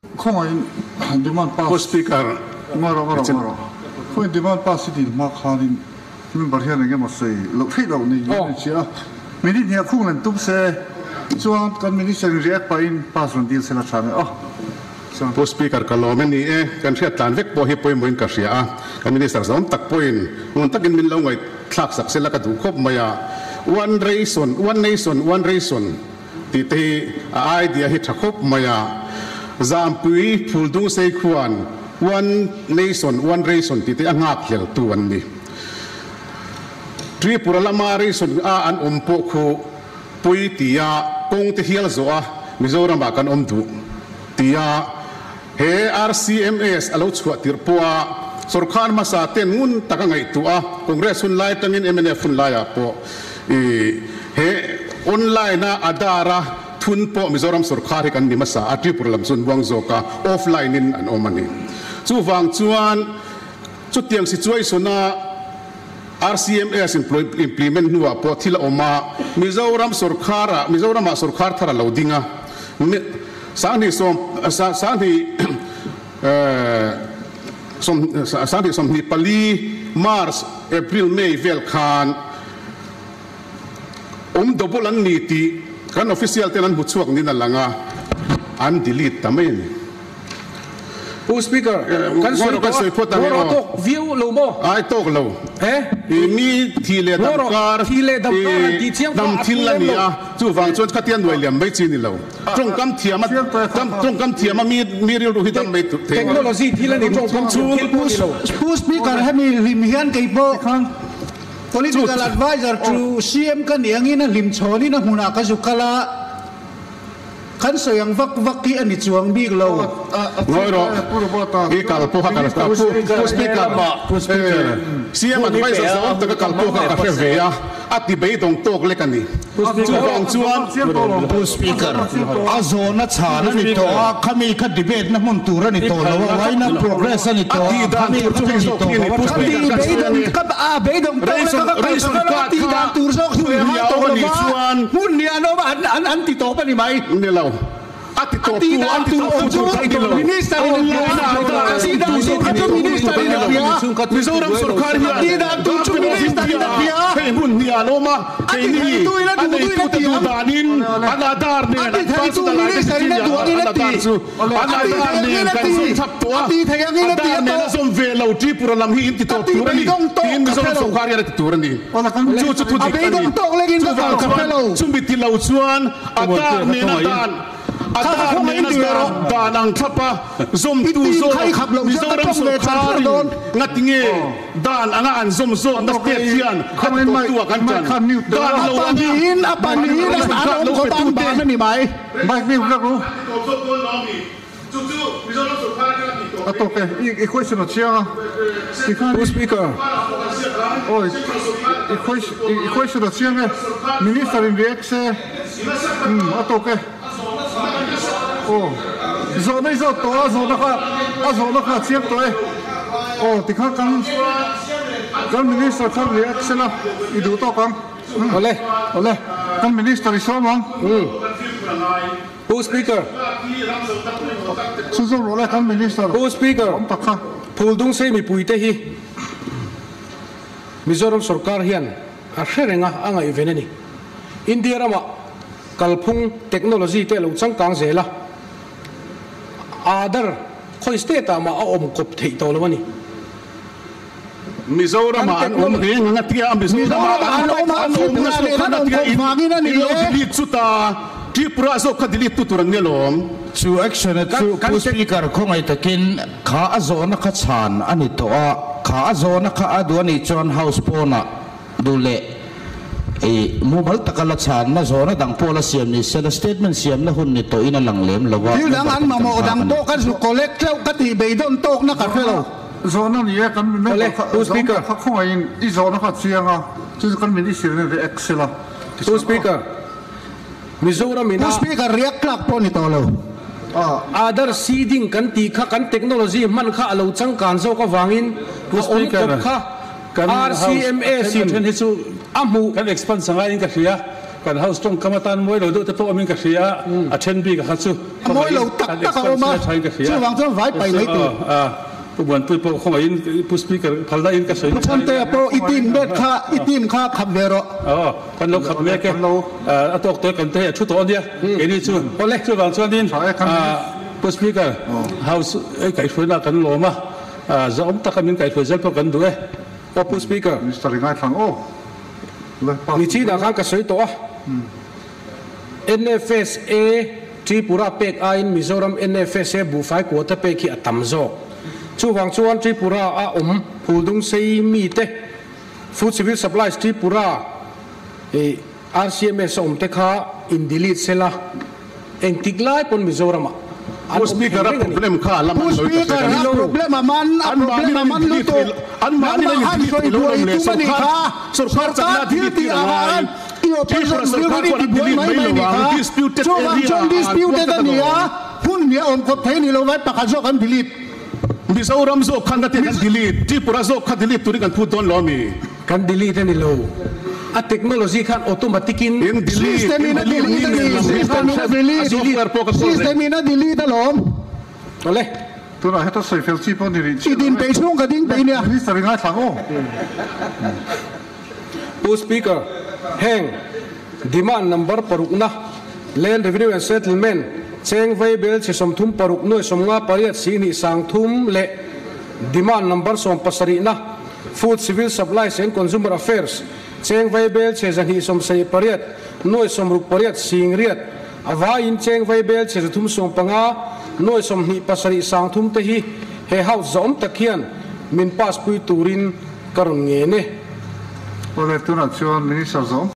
không ai demand pass speaker maro không demand pass thì mà khadin mình bảo hiện cái mà say lâu thấy lâu này chứ mình đi nhà khu lần tụm xe chuan kan minister react pain pass on deal sela chane post speaker kalomen ni kan thia tlan vek po hi poin moin ka ria kan minister zom tak poin ngun takin min lo ngai thlak sak sela ka du khop maya one nation ti te idea hi thakop maya zam pui phul du sei khuan one nation ti te angak hel tu an ni Tripura lama reason an umpo khu pui tia kong te hial zo a Mizoram ba kan omdu tia he RCMS alo chua tirpoa sorkhan masa ten ngun taka ngai tu a congress hun lai tangin MNF hun lai a po he online na adara thun po Mizoram sorkar hi kan ni masa a Tripura lam sun buang zo ka offline in an omani chu wang chuan chu tiang situation na RCMS implement nuwa po thila oma Mizoram sorkar thara loadinga sani som ni pali Mars April May vel khan double an ni ti kan official tenan buchuak ni na langa an delete tamen speaker kan soi pot ta ro view lo mo ai tok lo mi thile damkar ti chiang dam thil la ni a chu wang chon khatian noi liam mai chi ni lo trong kam thiama mi ril ru hitam mai technology thil ni trong kam chu speaker ha mi lim hian kai po political advisor to CM kan niangin lim choni na huna ka zukala kan soyang vak ki ani chuang big lo ngoi ro ki kal po ha kal speaker ba CM advisor sa ta kal po ha ka ve ya ati be dong tok le kan ni chuan speaker azona chana ni to khami kha debate na mun tura ni to lo wai na progress ni to khami be dong to ka ti da tur so to ni chuan mun ni ano an ti to pa ni mai ni lo ati to minister ni Mizoram sorkar hi ti da tu minister ni hey mun ni aloma hey ni tu danin anadar ne minister ni anadar ne kan som thap to anadar ne som velo Tripura lam hi inti to turani tin Mizoram sorkar ya turani chu tu dong tok legin ka chumbiti lo chuan adar ne na dan adar ne na dan ang thapa zom tu zo Mizoram sorkar ngatinge dan anga an zom zo na state hian khan tu kan chan dan lo apanin an ko tam ba ni mai mi ra ru chu Mizoram sorkar ka ni to atoke I question chia speaker question chia minister in react se atoke zona zo to zona kha chiam to tikha kan minister kan react se la I du to kam ole kan minister I so mang speaker su zo ole kan minister speaker takha phul dung sei mi puite hi Mizoram sarkar hian a hrenga anga ivenani India rama kalphung technology te lo changkang zela adar khoi state ma om kop thei to lawani Mizoram an ge nga tia Mizoram an ge ni lo chuta Tripura zo khadili tu turang ne lom chu action chu speaker khongai takin kha azona kha chan ani to a kha azona kha adwani chon house pona dule mobile takala chan na zona dang pola siam ni sela statement siam na hun ni to ina langlem lawa il dang an ma mo dang to kan su collect ka ti be don tok na ka felo zona ni kan me speaker kha khoi I zona kha chianga chu kan minister ni excela speaker Mizoram ina speaker react klak po ni to lo other seeding kan ti kha kan technology man kha alo chang kan zo ka wangin speaker kha RCMS in amu kan expand sangai in ka hria kan house tong kamatan moi lo do te po amin ka sia a then bi ka khachu moi lo tak tak ka oma chu wang chuan vai pai nei tu pu buan tu po khong in pu speaker phalda in ka sei chon te po itim kha khap vero kan lo khap me ke atok te kan te chu to dia eni chu ole chu wang chuan din pu speaker house kai phuna kan lo ma zom takamin kai phuzal po kan du pu speaker Mr. Ringai thang ni chi da khang ka soi to NFSA Tripura pek a in Mizoram NFSA bu fai ko ta pe ki atam zo chu wang chuan Tripura a phuldung sei mi te Food Civil Supplies Tripura RCMS te kha in delete sela eng tiklai pon Mizoram speaker problem kha laman lo speaker problem man lu to an ma ni ni lo le sarkar chakna diliti awan io person disputed area hun nia om ko thai ni lo vai pakha zo kan delete Mizoram zo khan ga te kan delete Tripura zo kha delete turi kan put don lo mi kan delete ni lo a technology khan automatic in system ina delete alom ole tu na heto sei fel chi pon ni chi din pe chung ka ding pe nia Mr. Ringai thang pu speaker heng demand number parukna land revenue and settlement cheng vai bel che som thum paruk noi som nga pariat si ni sang thum le demand number som pasari na Food Civil Supplies and Consumer Affairs cheng vai bel che jani som sei pariat noi som ruk pariat sing riat awa in cheng vai bel che thum som panga noi som ni pasari sang thum te hi he house zom takhian min pass pui turin karun nge ne ole tu na chuan Minister Zom